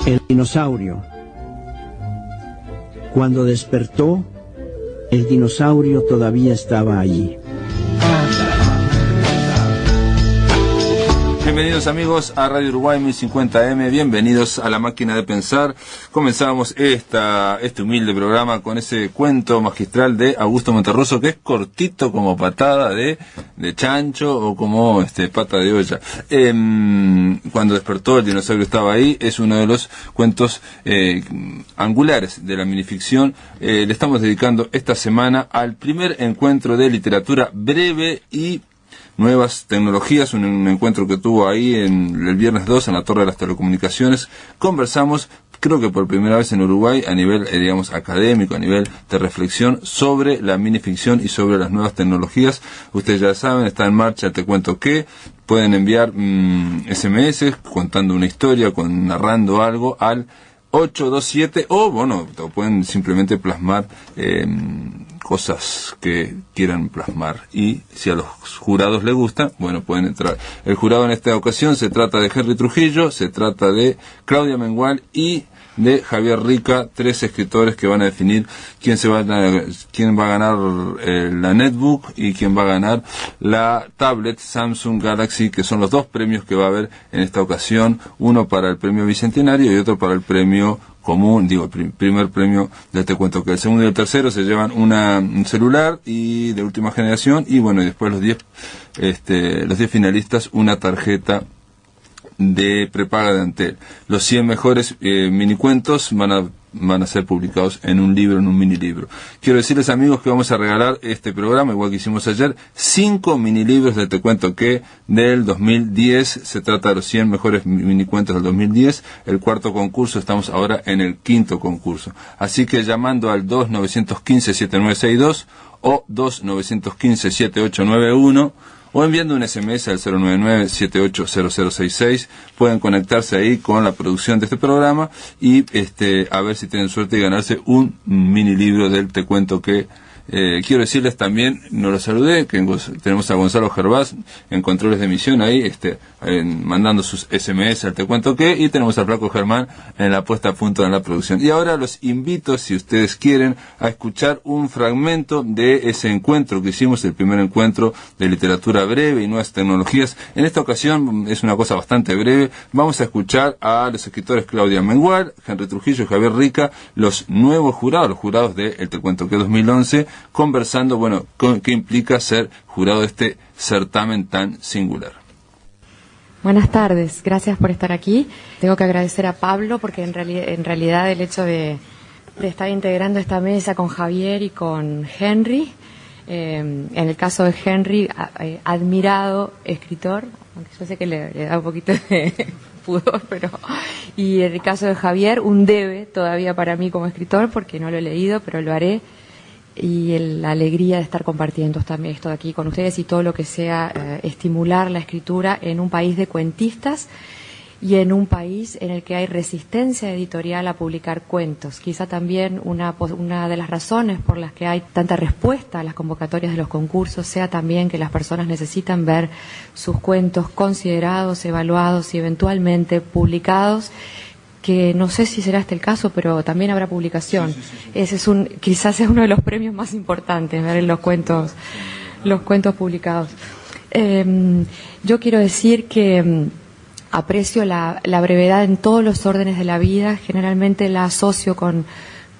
El dinosaurio. Cuando despertó, el dinosaurio todavía estaba allí. Bienvenidos amigos a Radio Uruguay 1050M, bienvenidos a La Máquina de Pensar. Comenzamos este humilde programa con ese cuento magistral de Augusto Monterroso, que es cortito como patada de chancho o como pata de olla. Cuando despertó el dinosaurio estaba ahí, es uno de los cuentos angulares de la minificción. Le estamos dedicando esta semana al primer encuentro de literatura breve y nuevas tecnologías, un encuentro que tuvo ahí el viernes 2 en la Torre de las Telecomunicaciones. Conversamos, creo que por primera vez en Uruguay, a nivel, académico, a nivel de reflexión, sobre la minificción y sobre las nuevas tecnologías. Ustedes ya saben, está en marcha Te Cuento Qué. Pueden enviar SMS contando una historia, narrando algo al 827, o pueden simplemente plasmar cosas que quieran plasmar, y si a los jurados les gusta, pueden entrar. El jurado en esta ocasión se trata de Henry Trujillo, se trata de Claudia Mengual y de Javier Rica, tres escritores que van a definir quién va a ganar la netbook y quién va a ganar la tablet Samsung Galaxy, que son los dos premios que va a haber en esta ocasión, uno para el premio bicentenario y otro para el premio común, el primer premio de Te Cuento Que. El segundo y el tercero se llevan un celular y de última generación, y después los 10 finalistas una tarjeta de prepaga de Antel. Los 100 mejores minicuentos van a ser publicados en un libro, en un mini libro. Quiero decirles, amigos, que vamos a regalar este programa, igual que hicimos ayer, 5 mini libros de Te Cuento Que del 2010. Se trata de los 100 mejores minicuentos del 2010. El cuarto concurso, estamos ahora en el quinto concurso. Así que llamando al 2915-7962 o 2915-7891, o enviando un SMS al 099-780066, pueden conectarse ahí con la producción de este programa y a ver si tienen suerte de ganarse un mini libro del Te Cuento Que. Quiero decirles también, no lo saludé, que tenemos a Gonzalo Gervás en controles de emisión ahí, mandando sus SMS al Te Cuento Que, y tenemos a Flaco Germán en la puesta a punto en la producción. Y ahora los invito, si ustedes quieren, a escuchar un fragmento de ese encuentro que hicimos, el primer encuentro de literatura breve y nuevas tecnologías. En esta ocasión es una cosa bastante breve. Vamos a escuchar a los escritores Claudia Mengual, Henry Trujillo y Javier Rica, los nuevos jurados, los jurados de el Te Cuento Que 2011, conversando, qué implica ser jurado de este certamen tan singular. Buenas tardes, gracias por estar aquí. Tengo que agradecer a Pablo porque en realidad el hecho de estar integrando esta mesa con Javier y con Henry, en el caso de Henry, admirado escritor, aunque yo sé que le da un poquito de pudor, y en el caso de Javier, un debe todavía para mí como escritor, porque no lo he leído, pero lo haré. Y la alegría de estar compartiendo también esto de aquí con ustedes y todo lo que sea estimular la escritura en un país de cuentistas y en un país en el que hay resistencia editorial a publicar cuentos. Quizá también una de las razones por las que hay tanta respuesta a las convocatorias de los concursos sea también que las personas necesitan ver sus cuentos considerados, evaluados y eventualmente publicados, que no sé si será este el caso, pero también habrá publicación. Sí. Ese es quizás es uno de los premios más importantes, ver los cuentos publicados. Yo quiero decir que aprecio la brevedad en todos los órdenes de la vida. Generalmente la asocio con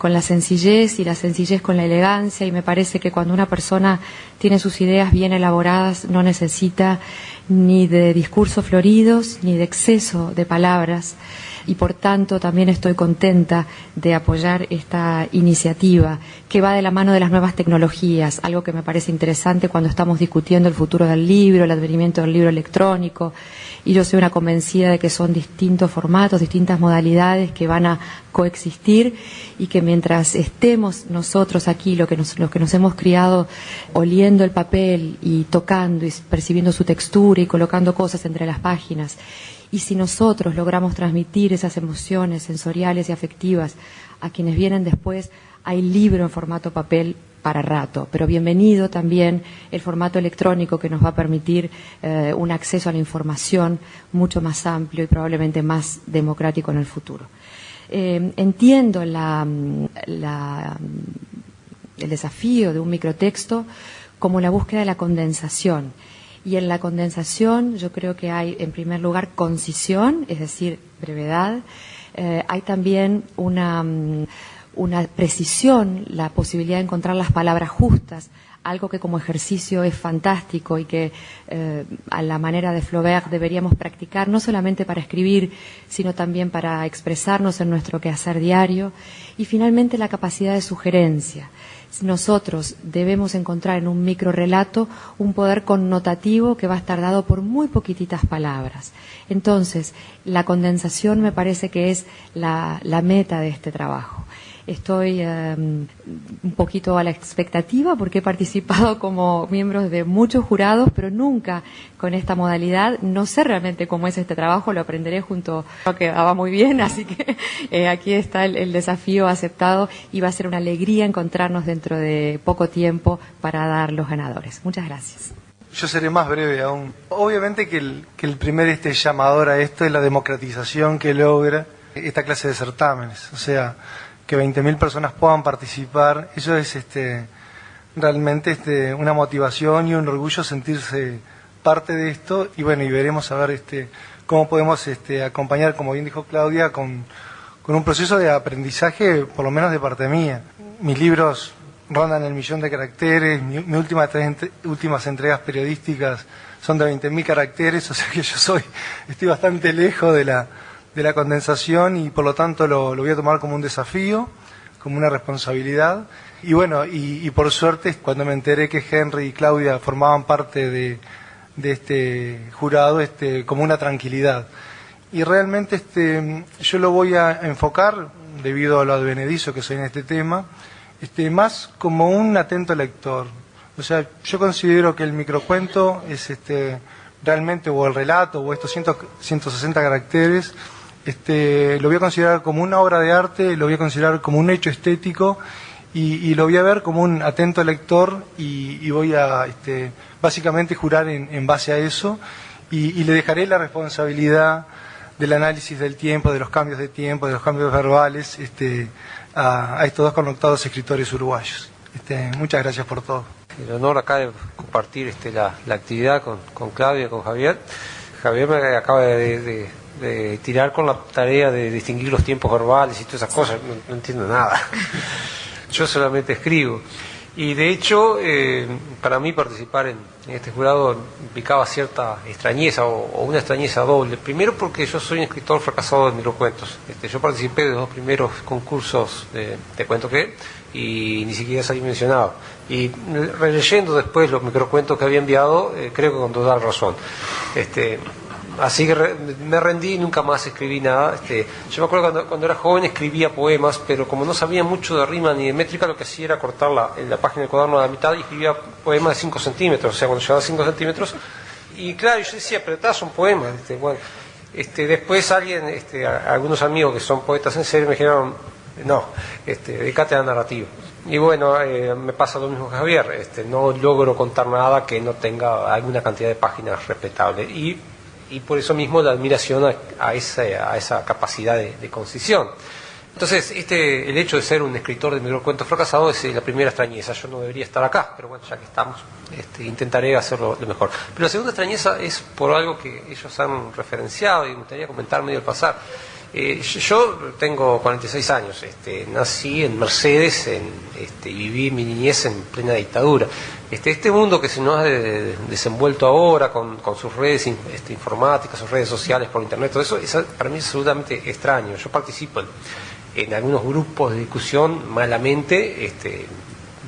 la sencillez, y la sencillez con la elegancia, y me parece que cuando una persona tiene sus ideas bien elaboradas no necesita ni de discursos floridos ni de exceso de palabras. Y por tanto también estoy contenta de apoyar esta iniciativa que va de la mano de las nuevas tecnologías, algo que me parece interesante cuando estamos discutiendo el futuro del libro, el advenimiento del libro electrónico, y yo soy una convencida de que son distintos formatos, distintas modalidades que van a coexistir, y que mientras estemos nosotros aquí, los que nos hemos criado oliendo el papel y tocando y percibiendo su textura y colocando cosas entre las páginas, y si nosotros logramos transmitir esas emociones sensoriales y afectivas a quienes vienen después, hay libro en formato papel para rato, pero bienvenido también el formato electrónico que nos va a permitir un acceso a la información mucho más amplio y probablemente más democrático en el futuro. Entiendo el desafío de un microtexto como la búsqueda de la condensación. Y en la condensación yo creo que hay, en primer lugar, concisión, es decir, brevedad. Hay también una precisión, la posibilidad de encontrar las palabras justas, algo que como ejercicio es fantástico y que a la manera de Flaubert deberíamos practicar, no solamente para escribir, sino también para expresarnos en nuestro quehacer diario. Y finalmente la capacidad de sugerencia. Nosotros debemos encontrar en un microrrelato un poder connotativo que va a estar dado por muy poquititas palabras. Entonces, la condensación me parece que es la meta de este trabajo. Estoy un poquito a la expectativa porque he participado como miembro de muchos jurados, pero nunca con esta modalidad. No sé realmente cómo es este trabajo, lo aprenderé junto a que va muy bien, así que aquí está el desafío aceptado y va a ser una alegría encontrarnos dentro de poco tiempo para dar los ganadores. Muchas gracias. Yo seré más breve aún. Obviamente que el primer llamador a esto es la democratización que logra esta clase de certámenes, o sea, que 20.000 personas puedan participar. Eso es realmente una motivación y un orgullo sentirse parte de esto, y bueno, y veremos a ver cómo podemos acompañar, como bien dijo Claudia, con un proceso de aprendizaje, por lo menos de parte mía. Mis libros rondan el 1.000.000 de caracteres, mis últimas entregas periodísticas son de 20.000 caracteres, o sea que yo estoy bastante lejos de la condensación, y por lo tanto lo voy a tomar como un desafío, como una responsabilidad. Y bueno, y por suerte, cuando me enteré que Henry y Claudia formaban parte de este jurado, como una tranquilidad. Y realmente yo lo voy a enfocar, debido a lo advenedizo que soy en este tema, más como un atento lector. O sea, yo considero que el microcuento es realmente, o el relato, o estos 160 caracteres, lo voy a considerar como una obra de arte, lo voy a considerar como un hecho estético, y lo voy a ver como un atento lector, y voy a básicamente jurar en base a eso, y le dejaré la responsabilidad del análisis del tiempo, de los cambios de tiempo, de los cambios verbales, a estos dos connotados escritores uruguayos. Muchas gracias por todo. El honor acá de compartir la actividad con Claudia, con Javier. Javier me acaba de tirar con la tarea de distinguir los tiempos verbales y todas esas cosas. No entiendo nada. Yo solamente escribo. Y de hecho, para mí participar en este jurado implicaba cierta extrañeza, o una extrañeza doble. Primero porque yo soy un escritor fracasado de microcuentos. Yo participé de los dos primeros concursos de cuento que, y ni siquiera salí mencionado. Y releyendo después los microcuentos que había enviado, creo que con total razón. Así que me rendí y nunca más escribí nada. Yo me acuerdo cuando era joven escribía poemas, pero como no sabía mucho de rima ni de métrica, lo que hacía era cortar la página del cuaderno a la mitad y escribía poemas de 5 centímetros, o sea, cuando llegaba a 5 centímetros. Y claro, yo decía, pero son poemas. Bueno, después algunos amigos que son poetas en serio me dijeron, no, dedícate a la narrativa. Y bueno, me pasa lo mismo que Javier, no logro contar nada que no tenga alguna cantidad de páginas respetable. Y por eso mismo la admiración a esa capacidad de concisión. Entonces, el hecho de ser un escritor de microcuentos fracasado es la primera extrañeza. Yo no debería estar acá, pero bueno, ya que estamos, intentaré hacerlo lo mejor. Pero la segunda extrañeza es por algo que ellos han referenciado y me gustaría comentar medio al pasar. Yo tengo 46 años, nací en Mercedes y viví mi niñez en plena dictadura. Este mundo que se nos ha desenvuelto ahora con sus redes informáticas, sus redes sociales por internet, todo eso para mí es absolutamente extraño. Yo participo en algunos grupos de discusión malamente,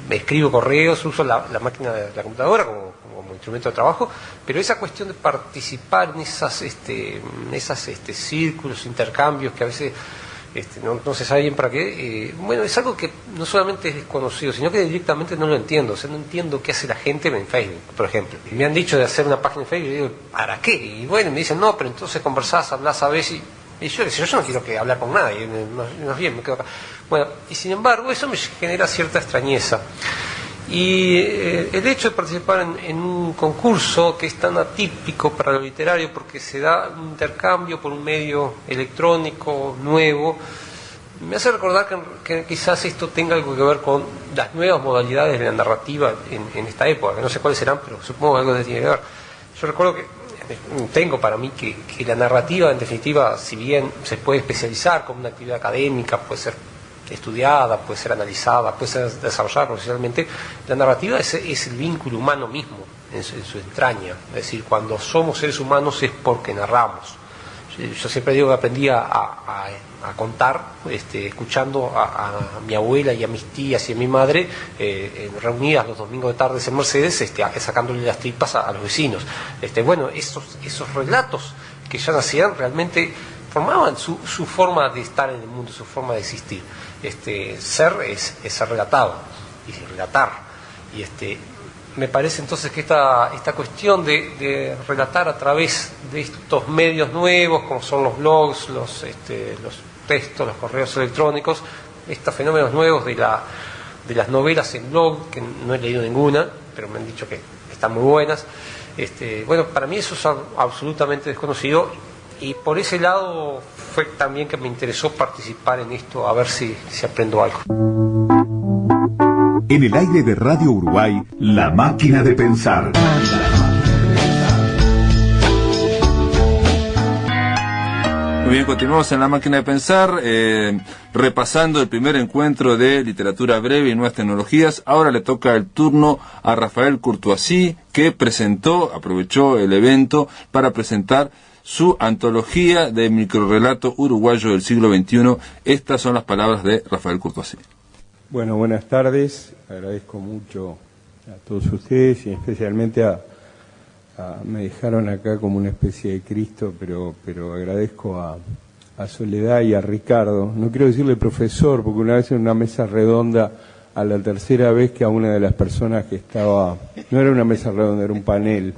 me escribo correos, uso la máquina de la computadora como instrumento de trabajo, pero esa cuestión de participar en esas círculos, intercambios que a veces no se sabe bien para qué, bueno, es algo que no solamente es desconocido, sino que directamente no lo entiendo. O sea, no entiendo qué hace la gente en Facebook, por ejemplo. Me han dicho de hacer una página en Facebook y digo, ¿para qué? Y bueno, me dicen, no, pero entonces conversás, hablás a veces, y yo no quiero hablar con nadie, más bien me quedo acá. Bueno, y sin embargo, eso me genera cierta extrañeza. Y el hecho de participar en un concurso que es tan atípico para lo literario, porque se da un intercambio por un medio electrónico nuevo, me hace recordar que quizás esto tenga algo que ver con las nuevas modalidades de la narrativa en esta época, que no sé cuáles serán, pero supongo que algo tiene que ver. Yo recuerdo que tengo para mí que la narrativa, en definitiva, si bien se puede especializar como una actividad académica, puede ser estudiada, puede ser analizada, puede ser desarrollada profesionalmente, la narrativa es el vínculo humano mismo en su entraña. Es decir, cuando somos seres humanos es porque narramos. Yo siempre digo que aprendí a contar escuchando a mi abuela y a mis tías y a mi madre reunidas los domingos de tardes en Mercedes, sacándole las tripas a los vecinos. Bueno, esos relatos que ya nacían realmente formaban su forma de estar en el mundo, su forma de existir. Ser es ser relatado y relatar. Y me parece entonces que esta cuestión de relatar a través de estos medios nuevos, como son los blogs, los textos, los correos electrónicos, estos fenómenos nuevos de las novelas en blog, que no he leído ninguna, pero me han dicho que están muy buenas. Bueno, para mí eso es absolutamente desconocido, y por ese lado fue también que me interesó participar en esto, a ver si aprendo algo. En el aire de Radio Uruguay, La Máquina de Pensar. Muy bien, continuamos en La Máquina de Pensar, repasando el primer encuentro de literatura breve y nuevas tecnologías. Ahora le toca el turno a Rafael Courtoisí, que aprovechó el evento para presentar su antología de microrrelato uruguayo del siglo XXI. Estas son las palabras de Rafael Courtoisí. Bueno, buenas tardes. Agradezco mucho a todos ustedes y especialmente me dejaron acá como una especie de Cristo, pero agradezco a Soledad y a Ricardo. No quiero decirle profesor, porque una vez en una mesa redonda, a la tercera vez que a una de las personas que estaba, no era una mesa redonda, era un panel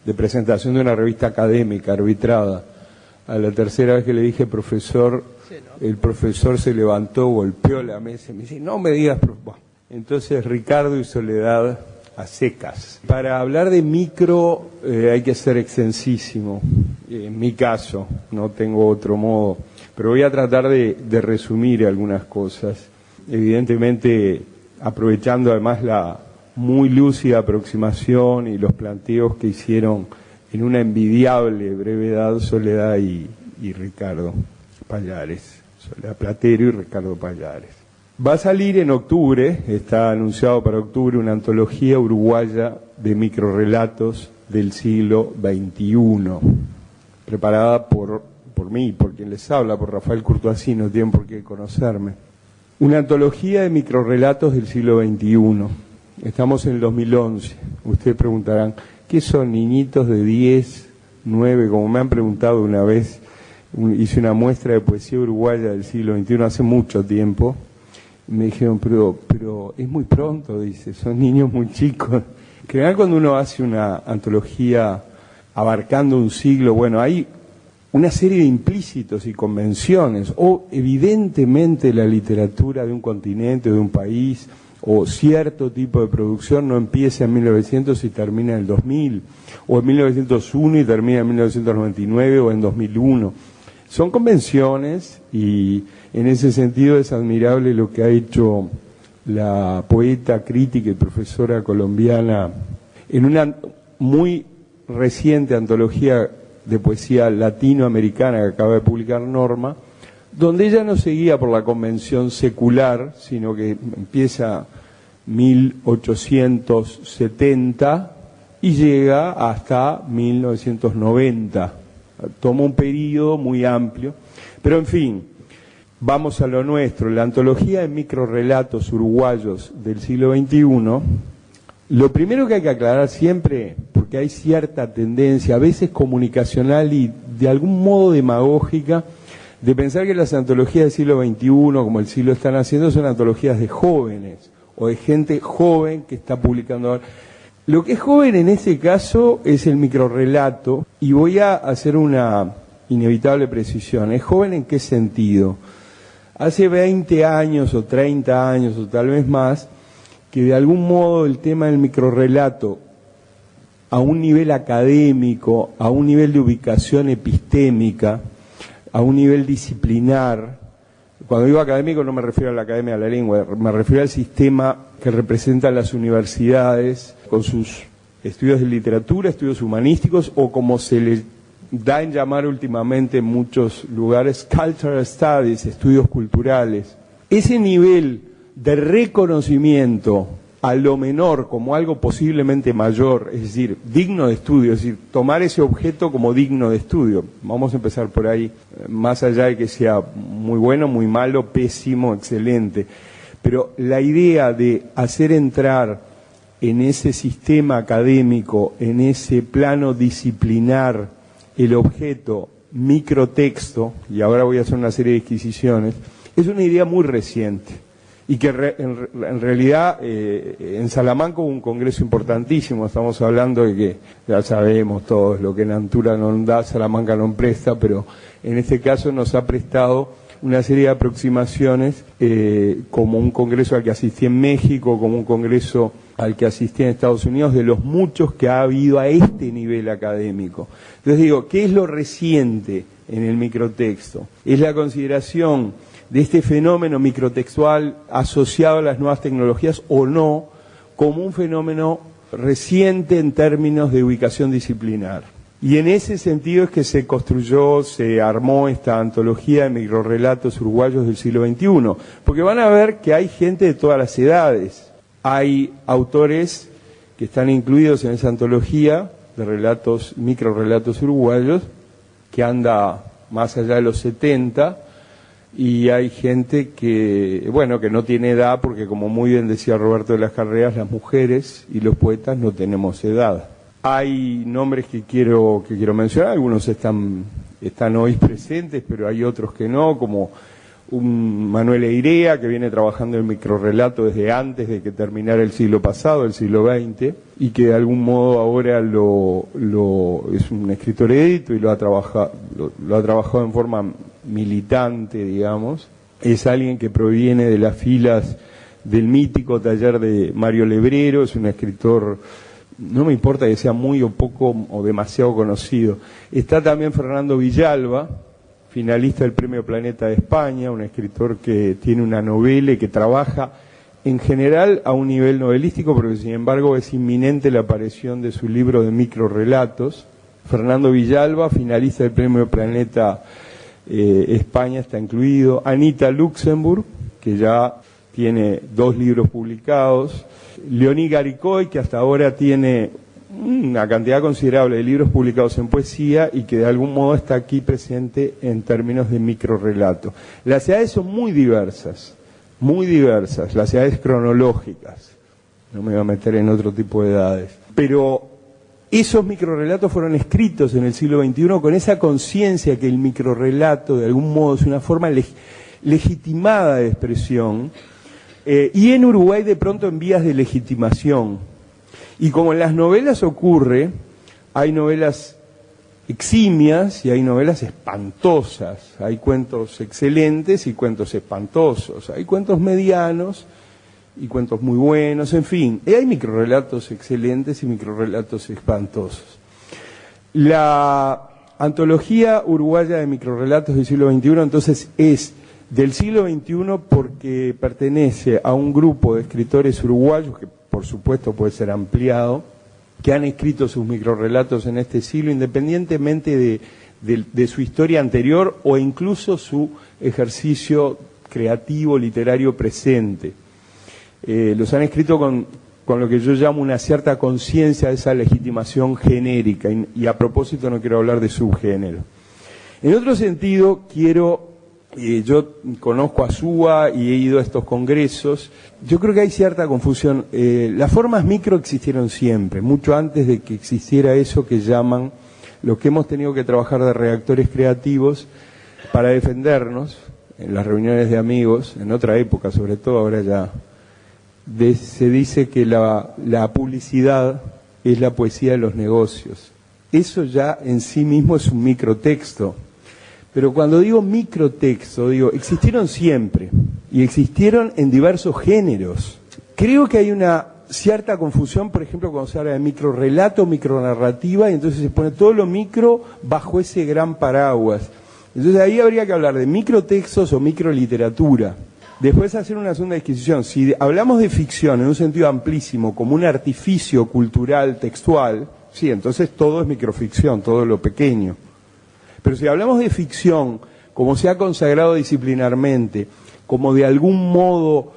de presentación de una revista académica arbitrada, a la tercera vez que le dije profesor, el profesor se levantó, golpeó la mesa y me dice, no me digas, entonces Ricardo y Soledad a secas. Para hablar de micro hay que ser extensísimo, en mi caso, no tengo otro modo, pero voy a tratar de resumir algunas cosas, evidentemente aprovechando además la muy lúcida aproximación y los planteos que hicieron en una envidiable brevedad Soledad y Ricardo Pallares, Soledad Platero y Ricardo Pallares. Va a salir en octubre, está anunciado para octubre, una antología uruguaya de microrrelatos del siglo XXI, preparada por mí, por quien les habla, por Rafael Courtoisí, no tienen por qué conocerme. Una antología de microrrelatos del siglo XXI. Estamos en el 2011. Ustedes preguntarán, ¿qué son niñitos de 10, 9? Como me han preguntado una vez, hice una muestra de poesía uruguaya del siglo XXI hace mucho tiempo. Me dijeron, pero es muy pronto, dice, son niños muy chicos. En general, cuando uno hace una antología abarcando un siglo, bueno, hay una serie de implícitos y convenciones, o evidentemente la literatura de un continente, de un país, o cierto tipo de producción no empieza en 1900 y termina en el 2000, o en 1901 y termina en 1999 o en 2001. Son convenciones y en ese sentido es admirable lo que ha hecho la poeta, crítica y profesora colombiana en una muy reciente antología de poesía latinoamericana que acaba de publicar Norma, donde ella no seguía por la convención secular, sino que empieza 1870 y llega hasta 1990. Toma un periodo muy amplio, pero en fin, vamos a lo nuestro. La antología de microrrelatos uruguayos del siglo XXI, lo primero que hay que aclarar siempre, porque hay cierta tendencia, a veces comunicacional y de algún modo demagógica, de pensar que las antologías del siglo XXI, como el siglo están haciendo, son antologías de jóvenes, o de gente joven que está publicando ahora. Lo que es joven en ese caso es el microrrelato, y voy a hacer una inevitable precisión. ¿Es joven en qué sentido? Hace 20 años o 30 años o tal vez más, que de algún modo el tema del microrrelato, a un nivel académico, a un nivel de ubicación epistémica, a un nivel disciplinar, cuando digo académico no me refiero a la Academia de la Lengua, me refiero al sistema que representan las universidades con sus estudios de literatura, estudios humanísticos, o como se les da en llamar últimamente en muchos lugares, cultural studies, estudios culturales. Ese nivel de reconocimiento a lo menor como algo posiblemente mayor, es decir, digno de estudio, es decir, tomar ese objeto como digno de estudio. Vamos a empezar por ahí, más allá de que sea muy bueno, muy malo, pésimo, excelente. Pero la idea de hacer entrar en ese sistema académico, en ese plano disciplinar, el objeto microtexto, y ahora voy a hacer una serie de disquisiciones, es una idea muy reciente. Y que en realidad en Salamanca hubo un congreso importantísimo, estamos hablando de que ya sabemos todos, lo que Natura no da, Salamanca no presta, pero en este caso nos ha prestado una serie de aproximaciones, como un congreso al que asistí en México, como un congreso al que asistí en Estados Unidos, de los muchos que ha habido a este nivel académico. Entonces digo, ¿qué es lo reciente en el microtexto? Es la consideración de este fenómeno microtextual asociado a las nuevas tecnologías o no, como un fenómeno reciente en términos de ubicación disciplinar. Y en ese sentido es que se construyó, se armó esta antología de microrrelatos uruguayos del siglo XXI, porque van a ver que hay gente de todas las edades. Hay autores que están incluidos en esa antología de relatos, microrrelatos uruguayos, que anda más allá de los 70, y hay gente que, bueno, que no tiene edad, porque como muy bien decía Roberto de las Carreras, las mujeres y los poetas no tenemos edad. Hay nombres que quiero mencionar, algunos están hoy presentes, pero hay otros que no, como un Manuel Eirea, que viene trabajando en microrrelato desde antes de que terminara el siglo pasado, el siglo XX, y que de algún modo ahora es un escritor edito y lo ha trabajado en forma militante, digamos. Es alguien que proviene de las filas del mítico taller de Mario Lebrero, es un escritor, no me importa que sea muy o poco o demasiado conocido. Está también Fernando Villalba, finalista del Premio Planeta de España, un escritor que tiene una novela y que trabaja en general a un nivel novelístico, pero que sin embargo es inminente la aparición de su libro de microrrelatos. Fernando Villalba, finalista del Premio Planeta España, está incluido. Anita Luxemburg, que ya tiene 2 libros publicados. Leoní Garicoy, que hasta ahora tiene una cantidad considerable de libros publicados en poesía y que de algún modo está aquí presente en términos de microrrelato. Las edades son muy diversas, las edades cronológicas. No me voy a meter en otro tipo de edades. Pero esos microrrelatos fueron escritos en el siglo XXI con esa conciencia que el microrrelato de algún modo es una forma legitimada de expresión, y en Uruguay de pronto en vías de legitimación. Y como en las novelas ocurre, hay novelas eximias y hay novelas espantosas, hay cuentos excelentes y cuentos espantosos, hay cuentos medianos y cuentos muy buenos, en fin, y hay microrrelatos excelentes y microrrelatos espantosos. La antología uruguaya de microrrelatos del siglo XXI entonces es del siglo XXI porque pertenece a un grupo de escritores uruguayos que por supuesto puede ser ampliado, que han escrito sus microrrelatos en este siglo, independientemente de su historia anterior o incluso su ejercicio creativo, literario presente. Los han escrito con lo que yo llamo una cierta conciencia de esa legitimación genérica, y a propósito no quiero hablar de subgénero. En otro sentido, yo conozco a SUA y he ido a estos congresos. Yo creo que hay cierta confusión. Las formas micro existieron siempre, mucho antes de que existiera eso que llaman, lo que hemos tenido que trabajar de reactores creativos para defendernos en las reuniones de amigos, en otra época sobre todo, ahora ya se dice que la publicidad es la poesía de los negocios. Eso ya en sí mismo es un microtexto. Pero cuando digo microtexto, digo, existieron siempre y existieron en diversos géneros. Creo que hay una cierta confusión, por ejemplo, cuando se habla de microrrelato, micronarrativa, y entonces se pone todo lo micro bajo ese gran paraguas. Entonces ahí habría que hablar de microtextos o microliteratura. Después hacer una segunda disquisición. Si hablamos de ficción en un sentido amplísimo, como un artificio cultural, textual, sí, entonces todo es microficción, todo lo pequeño. Pero si hablamos de ficción, como se ha consagrado disciplinarmente, como de algún modo,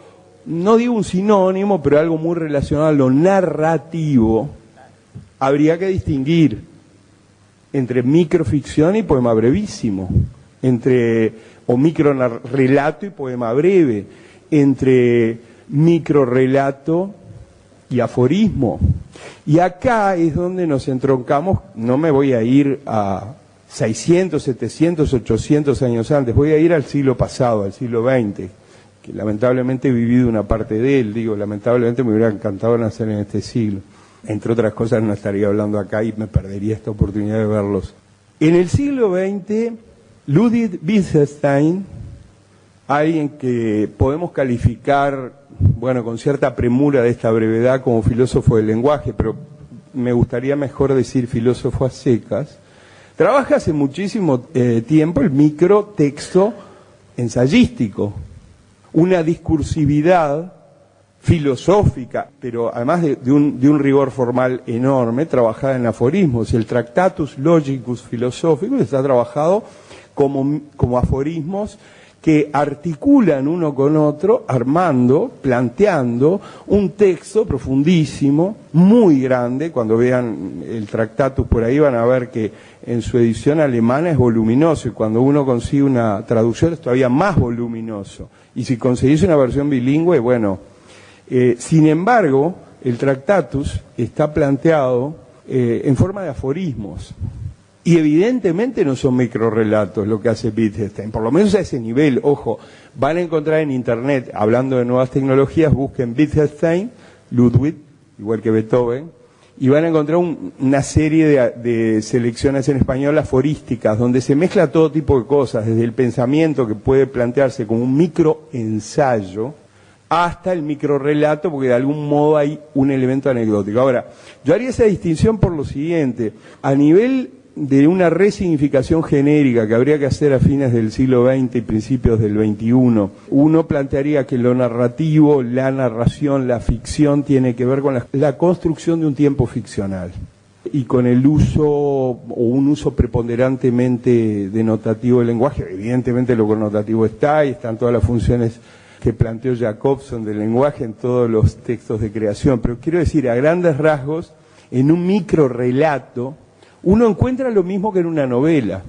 no digo un sinónimo, pero algo muy relacionado a lo narrativo, habría que distinguir entre microficción y poema brevísimo, o microrelato y poema breve, entre microrelato y aforismo. Y acá es donde nos entroncamos, no me voy a ir a 600, 700, 800 años antes, voy a ir al siglo pasado, al siglo XX, que lamentablemente he vivido una parte de él, lamentablemente me hubiera encantado nacer en este siglo. Entre otras cosas no estaría hablando acá y me perdería esta oportunidad de verlos. En el siglo XX, Ludwig Wittgenstein, alguien que podemos calificar, con cierta premura de esta brevedad como filósofo del lenguaje, pero me gustaría mejor decir filósofo a secas, trabaja hace muchísimo tiempo el microtexto ensayístico, una discursividad filosófica, pero además de un rigor formal enorme, trabajada en aforismos. El Tractatus Logicus Philosophicus está trabajado como aforismos que articulan uno con otro, planteando un texto profundísimo, muy grande. Cuando vean el Tractatus por ahí van a ver que en su edición alemana es voluminoso, y cuando uno consigue una traducción es todavía más voluminoso. Y si conseguís una versión bilingüe, sin embargo, el Tractatus está planteado en forma de aforismos. Y evidentemente no son microrelatos lo que hace Wittgenstein, por lo menos a ese nivel. Ojo, van a encontrar en internet, hablando de nuevas tecnologías, busquen Wittgenstein, Ludwig, igual que Beethoven, y van a encontrar una serie de selecciones en español aforísticas, donde se mezcla todo tipo de cosas, desde el pensamiento que puede plantearse como un microensayo, hasta el microrrelato, porque de algún modo hay un elemento anecdótico. Ahora, yo haría esa distinción por lo siguiente: a nivel de una resignificación genérica que habría que hacer a fines del siglo XX y principios del XXI, uno plantearía que lo narrativo, la narración, la ficción, tiene que ver con la construcción de un tiempo ficcional y con el uso o un uso preponderantemente denotativo del lenguaje. Evidentemente lo connotativo está, y están todas las funciones que planteó Jacobson del lenguaje en todos los textos de creación, pero quiero decir, a grandes rasgos, en un microrrelato uno encuentra lo mismo que en una novela,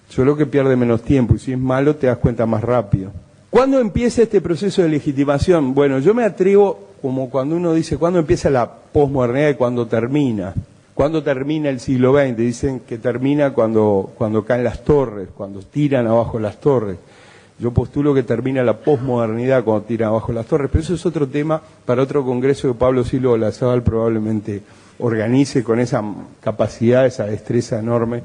solo que pierde menos tiempo, y si es malo te das cuenta más rápido. ¿Cuándo empieza este proceso de legitimación? Yo me atrevo, como cuando uno dice, ¿cuándo empieza la posmodernidad y cuándo termina? ¿Cuándo termina el siglo XX? Dicen que termina cuando caen las torres, cuando tiran abajo las torres. Yo postulo que termina la posmodernidad cuando tiran abajo las torres, pero eso es otro tema para otro congreso que Pablo Silva Olazábal probablemente organice con esa capacidad, esa destreza enorme.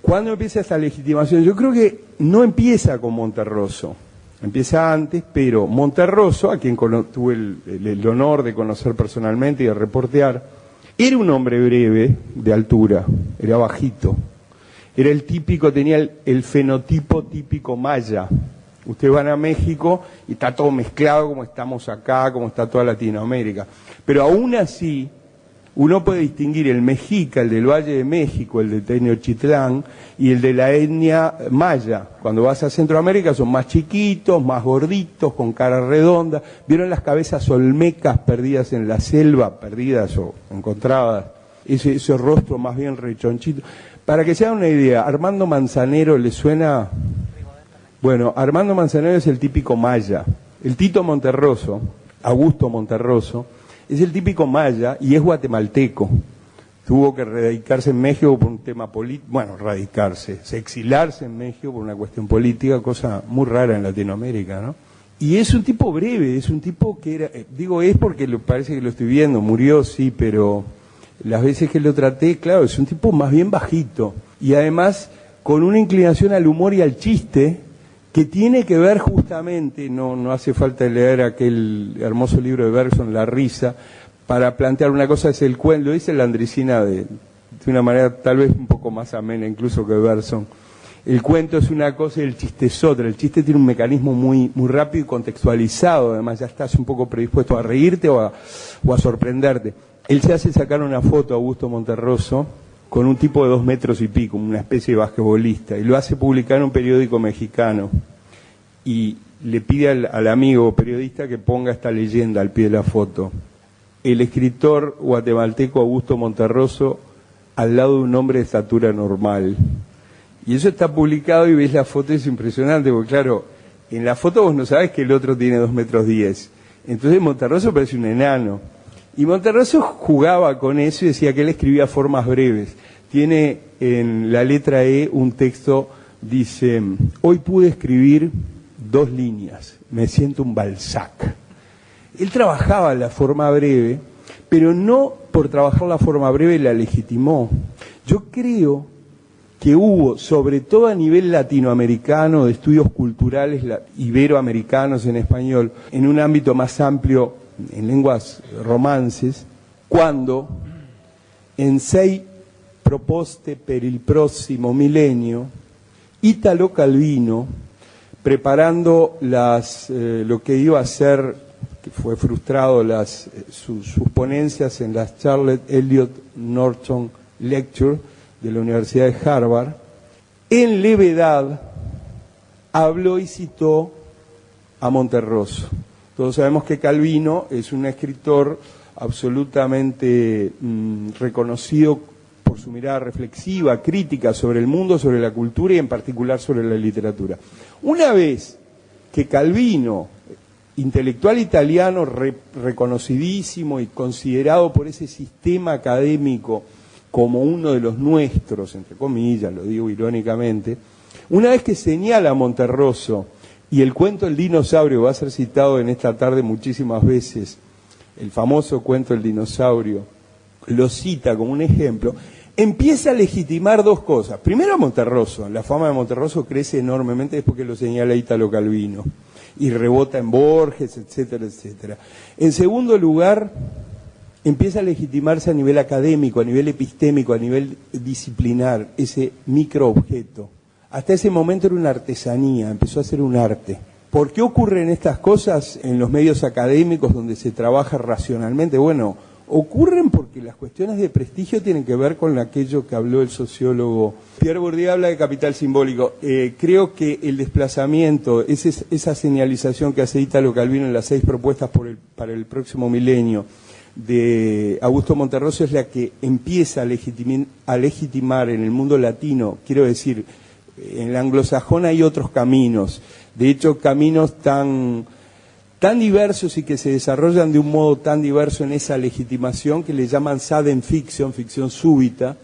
¿Cuándo empieza esta legitimación? Yo creo que no empieza con Monterroso, empieza antes, pero Monterroso, a quien tuve el honor de conocer personalmente y de reportear, era un hombre breve, de altura, era bajito, era el típico, tenía el fenotipo típico maya. Ustedes van a México y está todo mezclado como estamos acá, como está toda Latinoamérica, pero aún así uno puede distinguir el mexica, el del Valle de México, el de Tenochtitlán, y el de la etnia maya. Cuando vas a Centroamérica son más chiquitos, más gorditos, con cara redonda. ¿Vieron las cabezas olmecas perdidas en la selva, perdidas o encontradas? Ese rostro más bien rechonchito. Para que se hagan una idea, Armando Manzanero, ¿le suena? Bueno, Armando Manzanero es el típico maya. El Tito Monterroso, Augusto Monterroso, es el típico maya y es guatemalteco. Tuvo que radicarse en México por un tema político, exilarse en México por una cuestión política, cosa muy rara en Latinoamérica, ¿no? Y es un tipo breve, es un tipo que era, es porque parece que lo estoy viendo, murió, sí, pero las veces que lo traté, claro, es un tipo más bien bajito, y además con una inclinación al humor y al chiste que tiene que ver justamente, no hace falta leer aquel hermoso libro de Bergson, La risa, para plantear una cosa, es el cuento, lo dice la Landricina de una manera tal vez un poco más amena incluso que Bergson. El cuento es una cosa y el chiste es otra. El chiste tiene un mecanismo muy rápido y contextualizado, además ya estás un poco predispuesto a reírte o a sorprenderte. Él se hace sacar una foto a Augusto Monterroso con un tipo de 2 metros y pico, una especie de basquetbolista, y lo hace publicar en un periódico mexicano. Y le pide al amigo periodista que ponga esta leyenda al pie de la foto. El escritor guatemalteco Augusto Monterroso al lado de un hombre de estatura normal. Y eso está publicado y ves la foto, es impresionante, porque claro, en la foto vos no sabés que el otro tiene 2 metros 10. Entonces Monterroso parece un enano. Y Monterroso jugaba con eso y decía que él escribía formas breves. Tiene en la letra E un texto, dice, hoy pude escribir 2 líneas, me siento un Balzac. Él trabajaba la forma breve, pero no por trabajar la forma breve la legitimó. Yo creo que hubo, sobre todo a nivel latinoamericano, de estudios culturales iberoamericanos en español, en un ámbito más amplio, en lenguas romances, cuando en Sei proposte per il prossimo milenio, Italo Calvino, preparando lo que iba a ser, que fue frustrado, sus ponencias en las Charlotte Eliot Norton Lecture de la Universidad de Harvard, en levedad habló y citó a Monterroso. Todos sabemos que Calvino es un escritor absolutamente reconocido por su mirada reflexiva, crítica sobre el mundo, sobre la cultura y en particular sobre la literatura. Una vez que Calvino, intelectual italiano reconocidísimo y considerado por ese sistema académico como uno de los nuestros, entre comillas, lo digo irónicamente, una vez que señala a Monterroso, y el cuento El dinosaurio va a ser citado en esta tarde muchísimas veces, el famoso cuento El dinosaurio, lo cita como un ejemplo, empieza a legitimar 2 cosas. Primero a Monterroso, la fama de Monterroso crece enormemente después que lo señala Italo Calvino, y rebota en Borges, etcétera, etcétera. En segundo lugar, empieza a legitimarse a nivel académico, a nivel epistémico, a nivel disciplinar, ese microobjeto. Hasta ese momento era una artesanía, empezó a ser un arte. ¿Por qué ocurren estas cosas en los medios académicos donde se trabaja racionalmente? Bueno, ocurren porque las cuestiones de prestigio tienen que ver con aquello que habló el sociólogo Pierre Bourdieu, habla de capital simbólico. Creo que el desplazamiento, esa señalización que hace Italo Calvino en las 6 propuestas para el próximo milenio de Augusto Monterroso, es la que empieza a legitimar en el mundo latino, quiero decir, en la anglosajona hay otros caminos, de hecho caminos tan diversos y que se desarrollan de un modo tan diverso en esa legitimación que le llaman sudden fiction, ficción súbita,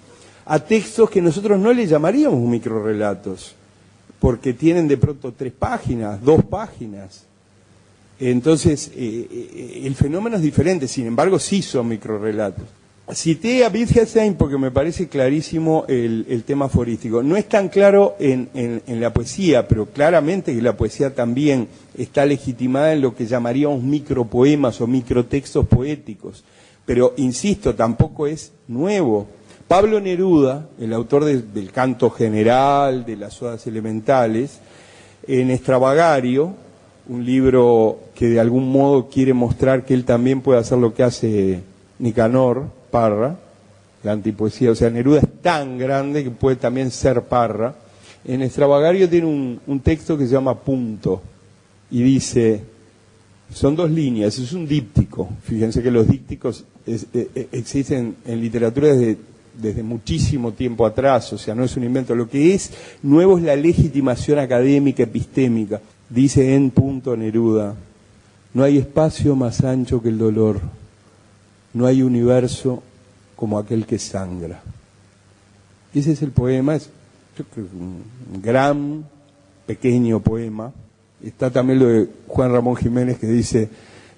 a textos que nosotros no le llamaríamos microrrelatos, porque tienen de pronto 3 páginas, 2 páginas. Entonces, el fenómeno es diferente, sin embargo sí son microrrelatos. Cité a Wittgenstein porque me parece clarísimo el tema aforístico. No es tan claro en la poesía, pero claramente que la poesía también está legitimada en lo que llamaríamos micropoemas o microtextos poéticos. Pero, insisto, tampoco es nuevo. Pablo Neruda, el autor del Canto General, de las Odas Elementales, en Extravagario, un libro que de algún modo quiere mostrar que él también puede hacer lo que hace Nicanor Parra, la antipoesía, o sea, Neruda es tan grande que puede también ser Parra. En Extravagario tiene un texto que se llama Punto, y dice, son 2 líneas, es un díptico, fíjense que los dípticos existen en literatura desde muchísimo tiempo atrás, o sea, no es un invento, lo que es nuevo es la legitimación académica, epistémica. Dice en Punto Neruda, no hay espacio más ancho que el dolor, no hay universo como aquel que sangra. Ese es el poema, es yo creo, un gran, pequeño poema. Está también lo de Juan Ramón Jiménez que dice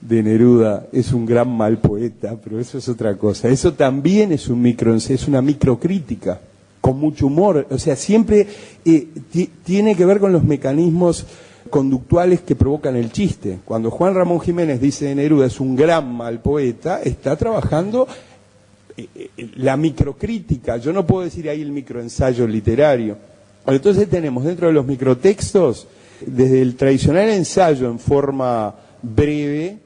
de Neruda, es un gran mal poeta, pero eso es otra cosa. Eso también es una microcrítica con mucho humor, o sea, siempre tiene que ver con los mecanismos conductuales que provocan el chiste. Cuando Juan Ramón Jiménez dice de Neruda es un gran mal poeta, está trabajando la microcrítica. Yo no puedo decir ahí el microensayo literario. Entonces tenemos dentro de los microtextos, desde el tradicional ensayo en forma breve,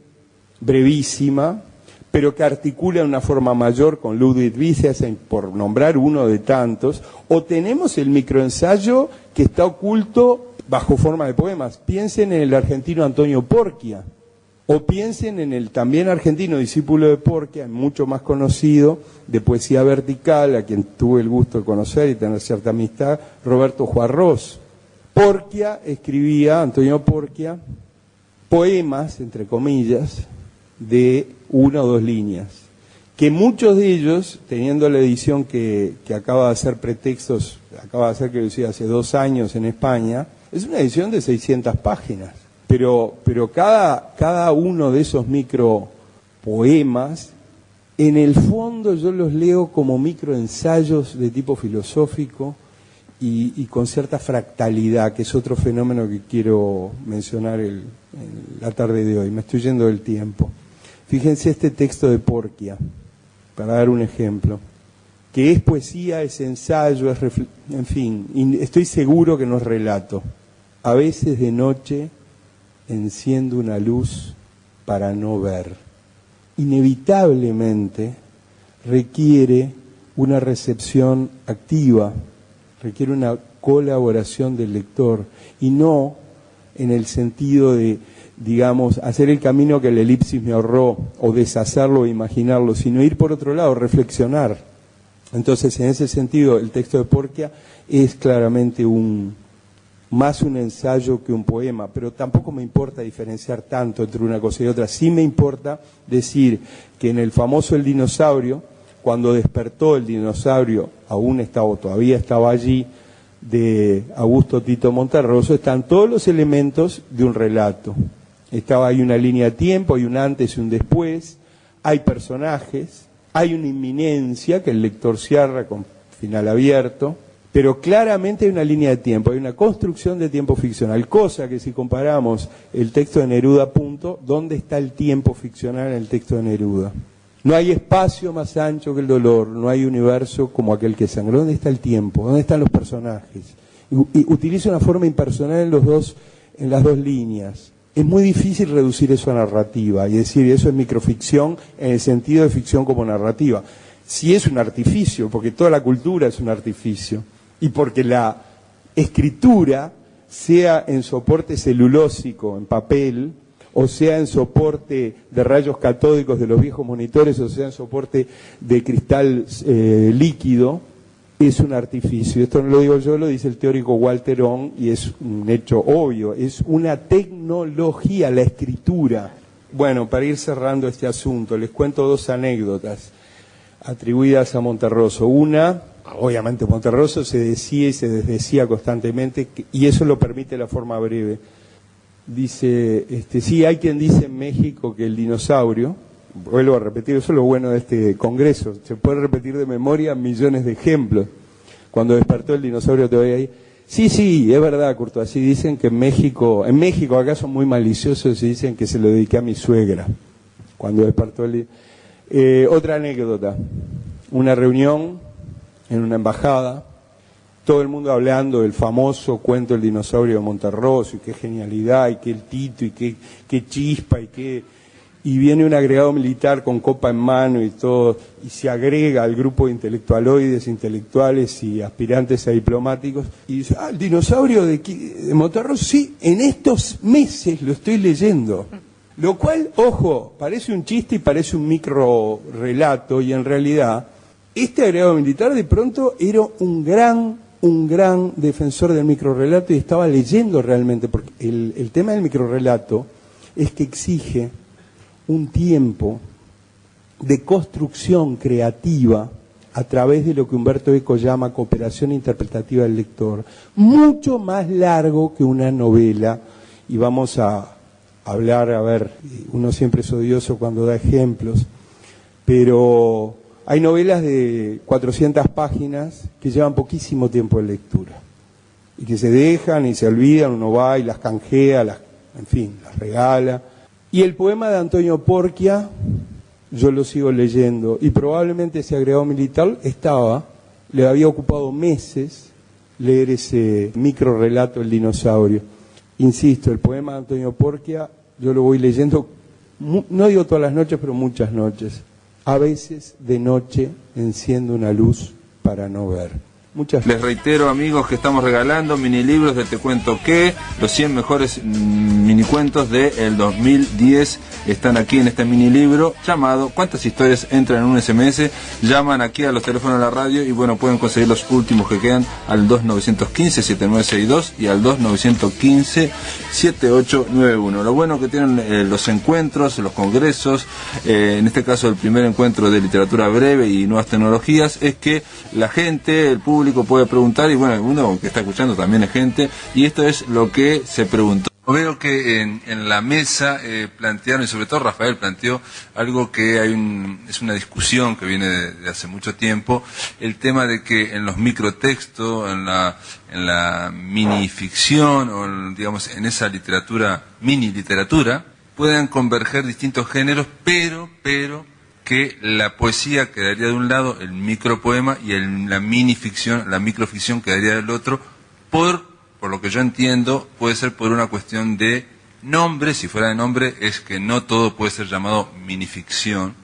brevísima, pero que articula de una forma mayor con Ludwig Wittgenstein, por nombrar uno de tantos, o tenemos el microensayo que está oculto bajo forma de poemas. Piensen en el argentino Antonio Porquia, o piensen en el también argentino discípulo de Porquia, mucho más conocido, de poesía vertical, a quien tuve el gusto de conocer y tener cierta amistad, Roberto Juarros. Porquia escribía, Antonio Porquia, poemas, entre comillas, de 1 o 2 líneas, que muchos de ellos, teniendo la edición que acaba de hacer pretextos, acaba de hacer, que decía, hace 2 años en España, es una edición de 600 páginas, pero cada uno de esos micropoemas, en el fondo yo los leo como microensayos de tipo filosófico y con cierta fractalidad, que es otro fenómeno que quiero mencionar en la tarde de hoy. Me estoy yendo del tiempo. Fíjense este texto de Porquia, para dar un ejemplo, que es poesía, es ensayo, en fin, estoy seguro que no es relato. A veces de noche enciendo una luz para no ver. Inevitablemente requiere una recepción activa, requiere una colaboración del lector, y no en el sentido de, digamos, hacer el camino que la elipsis me ahorró, o deshacerlo o imaginarlo, sino ir por otro lado, reflexionar. Entonces, en ese sentido, el texto de Porquia es claramente más un ensayo que un poema, pero tampoco me importa diferenciar tanto entre una cosa y otra. Sí me importa decir que en el famoso El dinosaurio, cuando despertó el dinosaurio, todavía estaba allí, de Augusto Tito Monterroso, están todos los elementos de un relato. Estaba ahí una línea de tiempo, hay un antes y un después, hay personajes, hay una inminencia que el lector cierra con final abierto, pero claramente hay una línea de tiempo, hay una construcción de tiempo ficcional, cosa que si comparamos el texto de Neruda, ¿dónde está el tiempo ficcional en el texto de Neruda? No hay espacio más ancho que el dolor, no hay universo como aquel que sangra. ¿Dónde está el tiempo? ¿Dónde están los personajes? Y utiliza una forma impersonal en las dos líneas. Es muy difícil reducir eso a narrativa y decir eso es microficción en el sentido de ficción como narrativa. Sí es un artificio, porque toda la cultura es un artificio, y porque la escritura, sea en soporte celulósico, en papel, o sea en soporte de rayos catódicos de los viejos monitores, o sea en soporte de cristal líquido, es un artificio. Esto no lo digo yo, lo dice el teórico Walter Ong, y es un hecho obvio, es una tecnología la escritura. Bueno, para ir cerrando este asunto, les cuento 2 anécdotas atribuidas a Monterroso. Una, obviamente Monterroso se decía y se desdecía constantemente, y eso lo permite la forma breve. Dice, sí, hay quien dice en México que el dinosaurio, vuelvo a repetir, eso es lo bueno de este congreso, se puede repetir de memoria millones de ejemplos. Cuando despertó el dinosaurio todavía ahí. Sí, es verdad, Curto, así dicen que en México acá son muy maliciosos y dicen que se lo dediqué a mi suegra, cuando despertó otra anécdota, una reunión en una embajada, todo el mundo hablando del famoso cuento del dinosaurio de Monterroso, y qué genialidad, y qué el Tito, y qué chispa, y viene un agregado militar con copa en mano y todo, y se agrega al grupo de intelectualoides, intelectuales y aspirantes a diplomáticos, y dice, el dinosaurio de Monterroso, sí, en estos meses lo estoy leyendo. Lo cual, ojo, parece un chiste y parece un micro relato, y en realidad, este agregado militar de pronto era un gran defensor del microrrelato, y estaba leyendo realmente, porque el tema del microrrelato es que exige un tiempo de construcción creativa a través de lo que Humberto Eco llama cooperación interpretativa del lector, mucho más largo que una novela. Y vamos a hablar, uno siempre es odioso cuando da ejemplos, pero Hay novelas de 400 páginas que llevan poquísimo tiempo de lectura y que se dejan y se olvidan, uno va y las canjea, en fin, las regala. Y el poema de Antonio Porquia, yo lo sigo leyendo, y probablemente ese agregado militar le había ocupado meses leer ese micro relato El dinosaurio. Insisto, el poema de Antonio Porquia yo lo voy leyendo, no digo todas las noches, pero muchas noches. A veces de noche enciendo una luz para no ver. Les reitero, amigos, que estamos regalando mini libros de Te Cuento Qué, los 100 mejores mini cuentos del 2010 están aquí en este mini libro llamado ¿Cuántas historias entran en un SMS? Llaman aquí a los teléfonos de la radio y bueno, pueden conseguir los últimos que quedan al 2915-7962 y al 2915-7891. Lo bueno que tienen los encuentros, los congresos, en este caso el primer encuentro de literatura breve y nuevas tecnologías, es que la gente, el público puede preguntar, y bueno, uno que está escuchando también es gente, y esto es lo que se preguntó. Veo que en la mesa plantearon, y sobre todo Rafael planteó algo que es una discusión que viene de hace mucho tiempo, el tema de que en los microtextos, en la minificción, o digamos en esa literatura, mini literatura, puedan converger distintos géneros, pero que la poesía quedaría de un lado, el micropoema, y la minificción, la microficción quedaría del otro, por lo que yo entiendo, puede ser por una cuestión de nombre. Si fuera de nombre, es que no todo puede ser llamado minificción,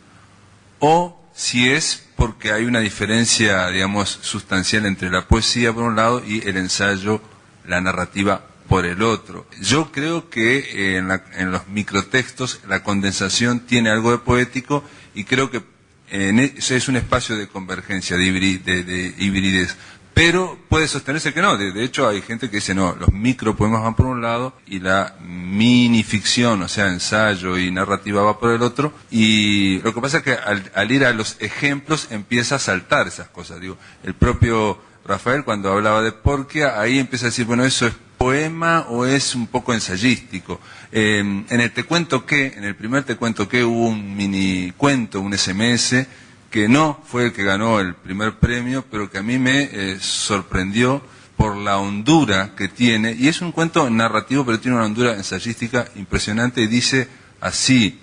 o si es porque hay una diferencia, digamos, sustancial entre la poesía por un lado y el ensayo, la narrativa por el otro. Yo creo que en los microtextos la condensación tiene algo de poético, y creo que es un espacio de convergencia, de hibridez. Pero puede sostenerse que no. De hecho, hay gente que dice, no, los micropoemas van por un lado y la minificción, o sea, ensayo y narrativa, va por el otro. Y lo que pasa es que al ir a los ejemplos empieza a saltar esas cosas. Digo, el propio Rafael, cuando hablaba de Porquia, ahí empieza a decir, bueno, ¿eso es poema o es un poco ensayístico? En el Te Cuento Qué, en el primer Te Cuento Qué, hubo un mini cuento, un SMS, que no fue el que ganó el primer premio, pero que a mí me sorprendió por la hondura que tiene, y es un cuento narrativo, pero tiene una hondura ensayística impresionante, y dice así: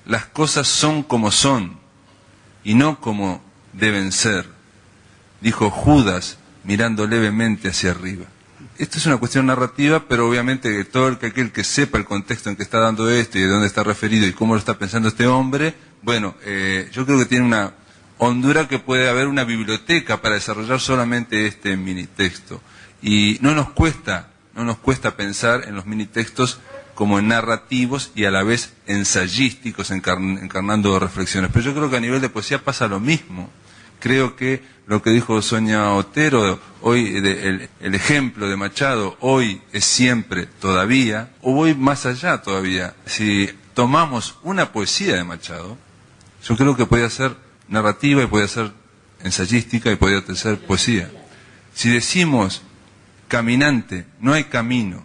las cosas son como son, y no como deben ser, dijo Judas mirando levemente hacia arriba. Esto es una cuestión narrativa, pero obviamente todo aquel que sepa el contexto en que está dando esto y de dónde está referido y cómo lo está pensando este hombre, bueno, yo creo que tiene una hondura que puede haber una biblioteca para desarrollar solamente este mini texto. Y no nos cuesta pensar en los mini textos como narrativos y a la vez ensayísticos, encarnando reflexiones. Pero yo creo que a nivel de poesía pasa lo mismo. Creo que lo que dijo Sonia Otero, hoy el ejemplo de Machado, hoy es siempre todavía, o voy más allá todavía. Si tomamos una poesía de Machado, yo creo que puede ser narrativa y puede ser ensayística y puede ser poesía. Si decimos caminante, no hay camino,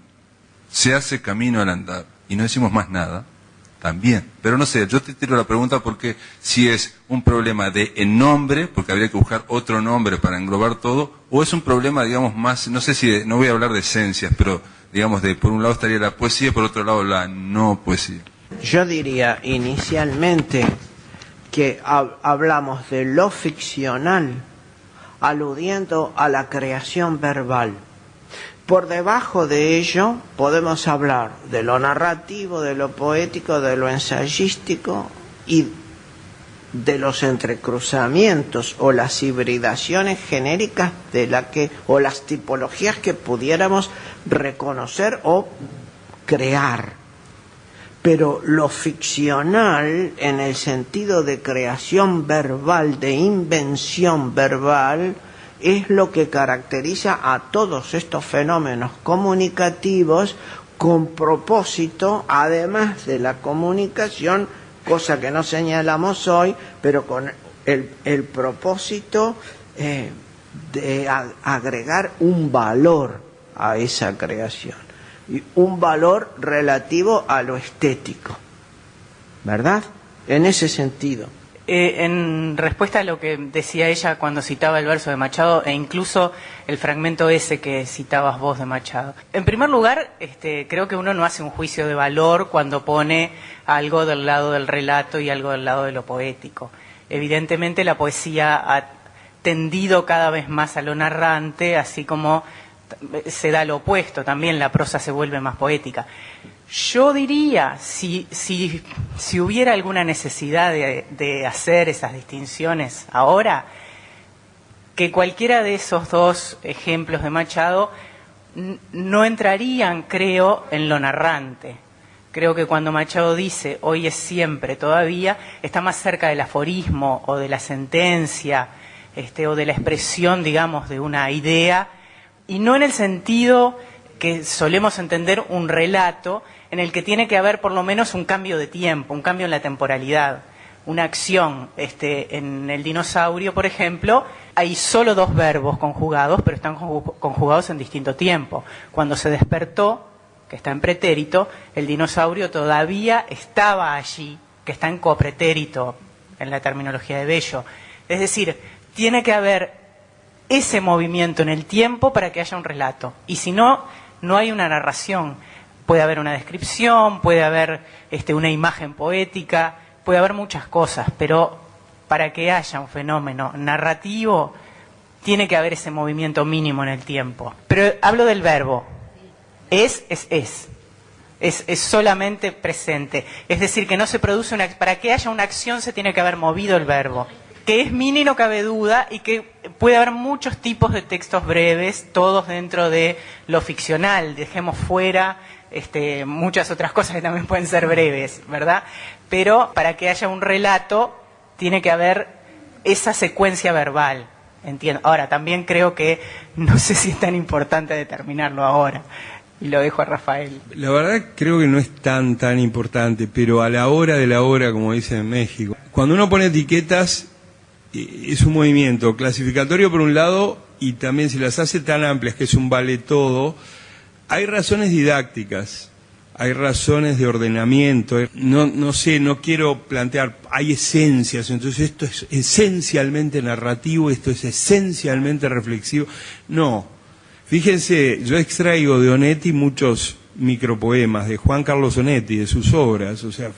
se hace camino al andar, y no decimos más nada, también. Pero no sé, yo te tiro la pregunta porque si es un problema de nombre, porque habría que buscar otro nombre para englobar todo, o es un problema, digamos, más, no sé si, no voy a hablar de esencias, pero digamos, por un lado estaría la poesía y por otro lado la no poesía. Yo diría inicialmente que hablamos de lo ficcional aludiendo a la creación verbal. Por debajo de ello podemos hablar de lo narrativo, de lo poético, de lo ensayístico y de los entrecruzamientos o las hibridaciones genéricas o las tipologías que pudiéramos reconocer o crear. Pero lo ficcional, en el sentido de creación verbal, de invención verbal, es lo que caracteriza a todos estos fenómenos comunicativos con propósito, además de la comunicación, cosa que no señalamos hoy, pero con el propósito de agregar un valor a esa creación, y un valor relativo a lo estético, ¿verdad? En ese sentido. En respuesta a lo que decía ella cuando citaba el verso de Machado e incluso el fragmento ese que citabas vos de Machado. En primer lugar, creo que uno no hace un juicio de valor cuando pone algo del lado del relato y algo del lado de lo poético. Evidentemente la poesía ha tendido cada vez más a lo narrante, así como se da lo opuesto, también la prosa se vuelve más poética. Yo diría, si hubiera alguna necesidad de hacer esas distinciones ahora, que cualquiera de esos dos ejemplos de Machado no entrarían, creo, en lo narrante. Creo que cuando Machado dice hoy es siempre todavía, está más cerca del aforismo o de la sentencia, o de la expresión, digamos, de una idea, y no en el sentido que solemos entender un relato en el que tiene que haber por lo menos un cambio de tiempo, un cambio en la temporalidad, una acción. En el dinosaurio, por ejemplo, hay solo 2 verbos conjugados, pero están conjugados en distinto tiempo. Cuando se despertó, que está en pretérito, el dinosaurio todavía estaba allí, que está en copretérito, en la terminología de Bello. Es decir, tiene que haber ese movimiento en el tiempo para que haya un relato. Y si no, no hay una narración. Puede haber una descripción, puede haber una imagen poética, puede haber muchas cosas, pero para que haya un fenómeno narrativo tiene que haber ese movimiento mínimo en el tiempo. Pero hablo del verbo. Es solamente presente. Es decir, que no se produce para que haya una acción se tiene que haber movido el verbo. Que es mini, no cabe duda, y que puede haber muchos tipos de textos breves, todos dentro de lo ficcional. Dejemos fuera muchas otras cosas que también pueden ser breves, ¿verdad? Pero para que haya un relato tiene que haber esa secuencia verbal, entiendo. Ahora, también creo que no sé si es tan importante determinarlo ahora, y lo dejo a Rafael. La verdad creo que no es tan importante, pero a la hora de la hora, como dicen en México, cuando uno pone etiquetas, es un movimiento clasificatorio por un lado, y también si las hace tan amplias que es un vale todo, hay razones didácticas, hay razones de ordenamiento, no sé, no quiero plantear, hay esencias, entonces esto es esencialmente narrativo, esto es esencialmente reflexivo. No, fíjense, yo extraigo de Onetti muchos micropoemas, de Juan Carlos Onetti, de sus obras, o sea,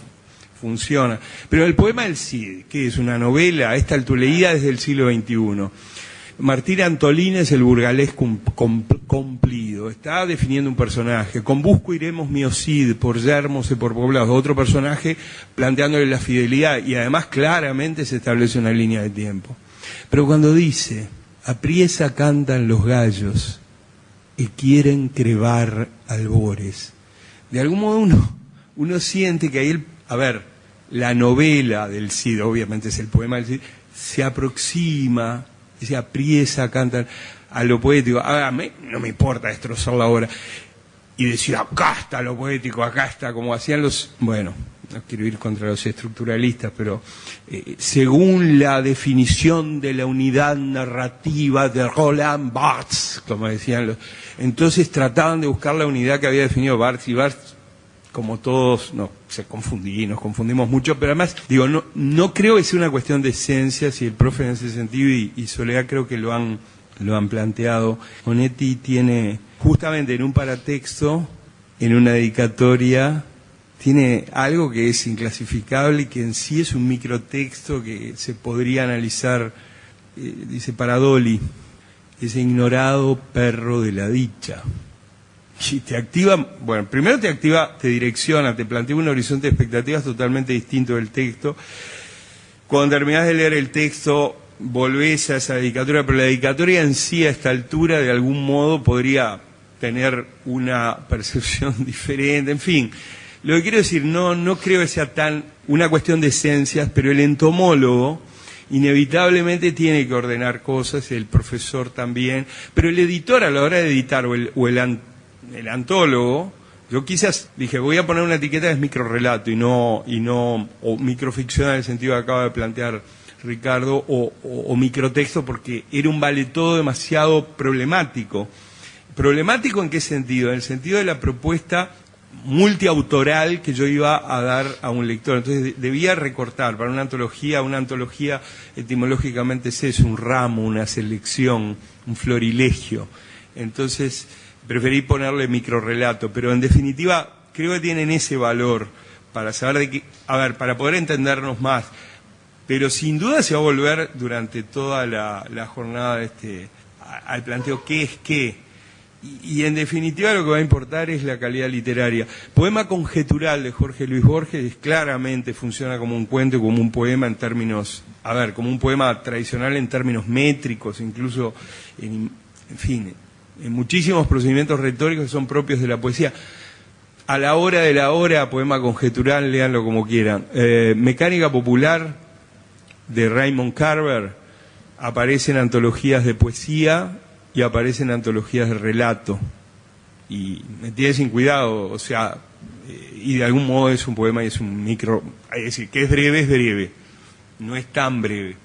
funciona. Pero el poema del Cid, que es una novela, a esta altura leída desde el siglo XXI, Martín Antolín es el burgalés cumplido, está definiendo un personaje. Con Busco iremos mio Cid, por yermos y por poblados, otro personaje planteándole la fidelidad, y además claramente se establece una línea de tiempo. Pero cuando dice, apriesa cantan los gallos y quieren crevar albores, de algún modo uno siente que ahí la novela del Cid, obviamente es el poema del Cid, se aproxima, se apriesa, cantan a lo poético. No me importa destrozar la obra y decir acá está lo poético, acá está, como hacían no quiero ir contra los estructuralistas, pero según la definición de la unidad narrativa de Roland Barthes, como decían entonces trataban de buscar la unidad que había definido Barthes, y Barthes, como todos, nos confundimos mucho, pero además, no creo que sea una cuestión de esencia, si el profe en ese sentido, y Soledad creo que lo han planteado. Onetti tiene, justamente en un paratexto, en una dedicatoria, tiene algo que es inclasificable y que en sí es un microtexto que se podría analizar, dice Paradoli, ese ignorado perro de la dicha. Y te activa, primero te direcciona, te plantea un horizonte de expectativas totalmente distinto del texto. Cuando terminás de leer el texto, volvés a esa dedicatoria, pero la dedicatoria en sí a esta altura de algún modo podría tener una percepción diferente, en fin. Lo que quiero decir, no creo que sea tan una cuestión de esencias, pero el entomólogo inevitablemente tiene que ordenar cosas, el profesor también, pero el editor a la hora de editar o el antólogo, yo quizás dije, voy a poner una etiqueta que es microrelato o microficción en el sentido que acaba de plantear Ricardo, o microtexto, porque era un vale todo demasiado problemático. ¿Problemático en qué sentido? En el sentido de la propuesta multiautoral que yo iba a dar a un lector. Entonces debía recortar para una antología etimológicamente es eso, un ramo, una selección, un florilegio. Entonces preferí ponerle microrrelato, pero en definitiva creo que tienen ese valor para saber de qué, para poder entendernos más. Pero sin duda se va a volver durante toda la jornada al planteo qué es qué. Y en definitiva lo que va a importar es la calidad literaria. Poema conjetural de Jorge Luis Borges claramente funciona como un cuento, como un poema en términos, como un poema tradicional en términos métricos, incluso, en muchísimos procedimientos retóricos que son propios de la poesía. A la hora de la hora, poema conjetural, léanlo como quieran. Mecánica popular de Raymond Carver aparece en antologías de poesía y aparecen antologías de relato, y me tiene sin cuidado, y de algún modo es un poema y es un micro, es decir, que es breve, no es tan breve.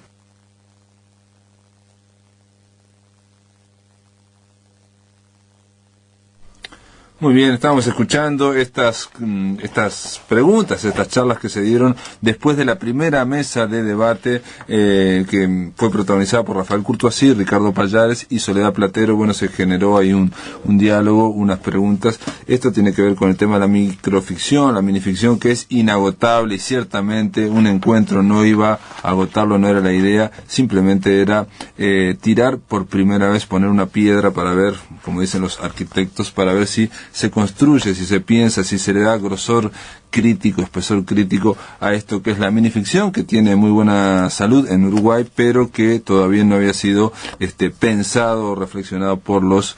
Muy bien, estábamos escuchando estas preguntas, estas charlas que se dieron después de la primera mesa de debate que fue protagonizada por Rafael Courtoisí, Ricardo Pallares y Soledad Platero. Bueno, se generó ahí un diálogo, unas preguntas. Esto tiene que ver con el tema de la microficción, la minificción, que es inagotable, y ciertamente un encuentro no iba a agotarlo, no era la idea, simplemente era tirar por primera vez, poner una piedra para ver, como dicen los arquitectos, para ver si se construye, si se piensa, si se le da grosor crítico, espesor crítico a esto que es la minificción, que tiene muy buena salud en Uruguay, pero que todavía no había sido pensado o reflexionado por los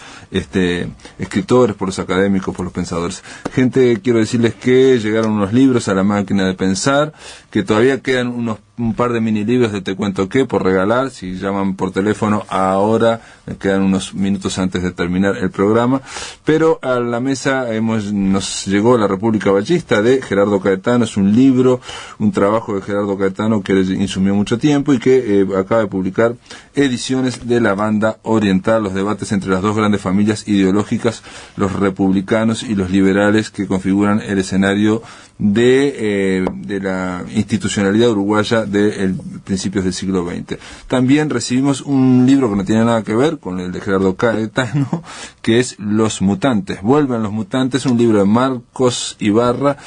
escritores, por los académicos, por los pensadores. Gente, quiero decirles que llegaron unos libros a la máquina de pensar, que todavía quedan un par de mini libros de Te Cuento Qué por regalar. Si llaman por teléfono ahora, quedan unos minutos antes de terminar el programa. Pero a la mesa nos llegó La República Ballista de Gerardo Caetano. Es un libro, un trabajo de Gerardo Caetano que le insumió mucho tiempo y que acaba de publicar Ediciones de la Banda Oriental, los debates entre las dos grandes familias ideológicas, los republicanos y los liberales, que configuran el escenario de la institucionalidad uruguaya de principios del siglo XX. También recibimos un libro que no tiene nada que ver con el de Gerardo Caetano, que es Los Mutantes. Vuelven los Mutantes, un libro de Marcos Ibarra,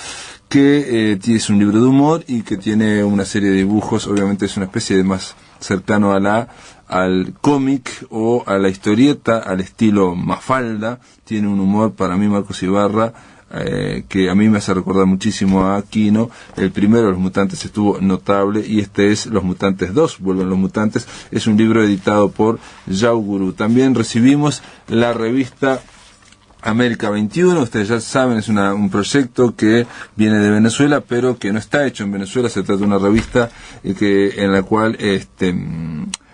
que es un libro de humor y que tiene una serie de dibujos. Obviamente es una especie de más cercano al cómic o a la historieta, al estilo Mafalda. Tiene un humor, para mí, Marcos Ibarra, que a mí me hace recordar muchísimo a Aquino. El primero, Los Mutantes, estuvo notable, y este es Los Mutantes 2, Vuelven los Mutantes. Es un libro editado por Yao Gurú. También recibimos la revista América 21, ustedes ya saben, es un proyecto que viene de Venezuela, pero que no está hecho en Venezuela. Se trata de una revista en la cual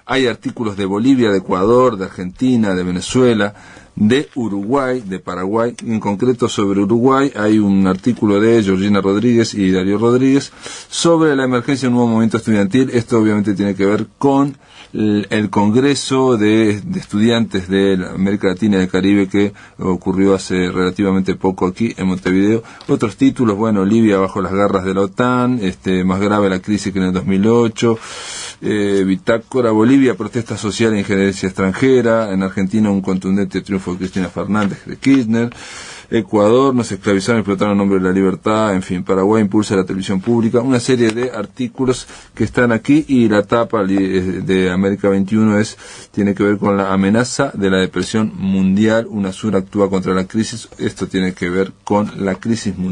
hay artículos de Bolivia, de Ecuador, de Argentina, de Venezuela, de Uruguay, de Paraguay. En concreto, sobre Uruguay hay un artículo de Georgina Rodríguez y Darío Rodríguez sobre la emergencia de un nuevo movimiento estudiantil. Esto obviamente tiene que ver con el Congreso de Estudiantes de América Latina y del Caribe, que ocurrió hace relativamente poco aquí en Montevideo. Otros títulos, Libia bajo las garras de la OTAN, más grave la crisis que en el 2008, Bitácora, Bolivia, protesta social e injerencia extranjera, en Argentina un contundente triunfo de Cristina Fernández de Kirchner, Ecuador, nos esclavizaron y explotaron en nombre de la libertad, en fin, Paraguay impulsa la televisión pública, una serie de artículos que están aquí, y la tapa de América 21 tiene que ver con la amenaza de la depresión mundial, UNASUR actúa contra la crisis. Esto tiene que ver con la crisis mundial.